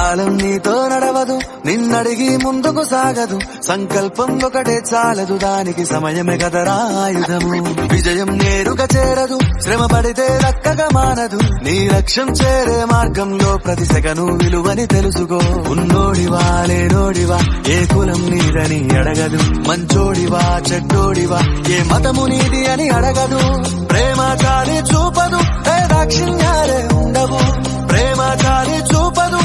కాలం నీతో నడవదు, నిన్నడిగి ముందుకు సాగదు. సంకల్పం ఒకటే చాలదు, దానికి సమయమే కదరా ఆయుధము. విజయం నేరుగా చేరదు, శ్రమ పడితే దక్కగా మానదు. నీ లక్ష్యం చేరే మార్గంలో ప్రతి సెకను విలువని తెలుసుకో. ఉన్నోడివా లేనోడివా, ఏ కులం నీదని అడగదు. మంచోడివా చెడ్డోడివా, ఏ మతము నీది అని అడగదు. ప్రేమ చాలి చూపదు, దాక్షిణ్యాలే ఉండవు. ప్రేమ చాలి చూపదు,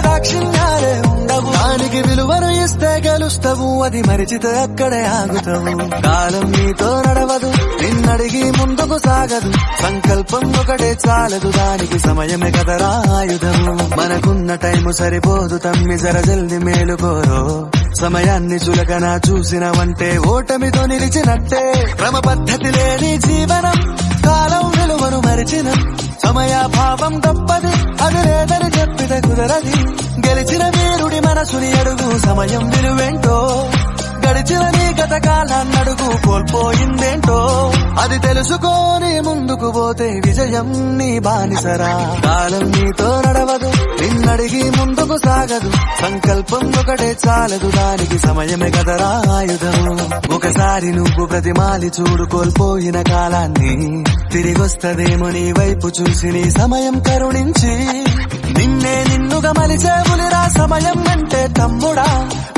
దాక్షిణ్యాలే ఉండవు. దానికి విలువను ఇస్తే గెలుస్తావు, అది మరిచితే అక్కడే ఆగుతావు. కాలం నీతో నడవదు, నిన్నడిగి ముందుకు సాగదు. సంకల్పం ఒకటే చాలదు, దానికి సమయమే కదరా ఆయుధము. మనకున్న టైము సరిపోదు తమ్మి, జర జల్ది మేలుకోరో. సమయాన్ని చులకన చూసినవంటే ఓటమితో నిలిచినట్టే. క్రమ పద్ధతి లేని జీవనం, కాలం విలువను మరిచిన. సమయాభావం తప్పది, అది లేదని చెప్పితే కుదరది. గెలిచిన వీరుడి మనసుని అడుగు, సమయం విలువేంటో. గడిచిన నీ గత కాలాన్నడుగు, కోల్పోయిందేంటో. అది తెలుసుకోని ముందుకు పోతే విజయం నీ బానిసరా. కాలం నీతో నడవదు, నిన్నడిగి ముందుకు సాగదు. సంకల్పం ఒకటే చాలదు, దానికి సమయమే కదరా ఆయుధము. ఒకసారి నువ్వు ప్రతిమాలి చూడు కోల్పోయిన కాలాన్ని. తిరిగొస్తదేమో నీ వైపు చూసి నీ సమయం కరుణించి. నిన్నే నిన్నుగా మలిచేవులిరా సమయం అంటే తమ్ముడా.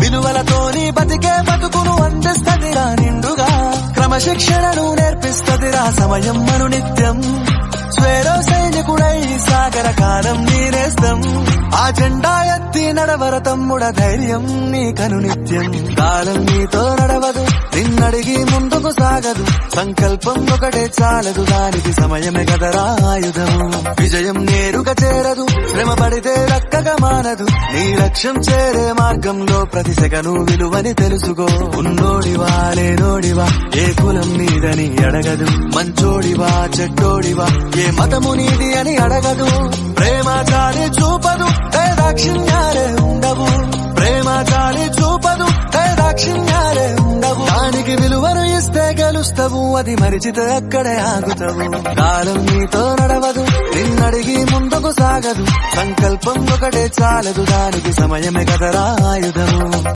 విలువలతోని బతికే బతుకును అందిస్తదిరా నిండుగా. క్రమశిక్షణను నేర్పిస్తదిరా సమయం మను నిత్యం. స్వేరో సైనికుడై సాగర కాలం నీరేస్తం. ఆ జెండా ఎత్తి నడవర తమ్ముడ, ధైర్యం నీకను నిత్యం. కాలం నీతో నడవదు, నిన్నడిగి ముందుకు సాగదు. సంకల్పం ఒకటే చాలదు, దానికి సమయమే కదరా ఆయుధము. విజయం నేరుగా చేరదు, శ్రమ పడితే దక్కగా మానదు. నీ లక్ష్యం చేరే మార్గంలో ప్రతి సెకను విలువని తెలుసుకో. ఉన్నోడివా లేనోడివా, ఏ కులం నీదని అడగదు. మంచోడివా చెడ్డోడివా, ఏ మతము నీది అని అడగదు. ప్రేమ చాలి చూపదు, దాక్షిణ్యాలే ఉండవు. ప్రేమ చాలి చూపదు, దాక్షిణ్యాలే ఉండవు. దానికి విలువను ఇస్తే గెలుస్తావు, అది మరిచితే అక్కడే ఆగుతావు. కాలం నీతో నడవదు, నిన్నడిగి ముందుకు సాగదు. సంకల్పం ఒకటే చాలదు, దానికి సమయమే కదరా ఆయుధము.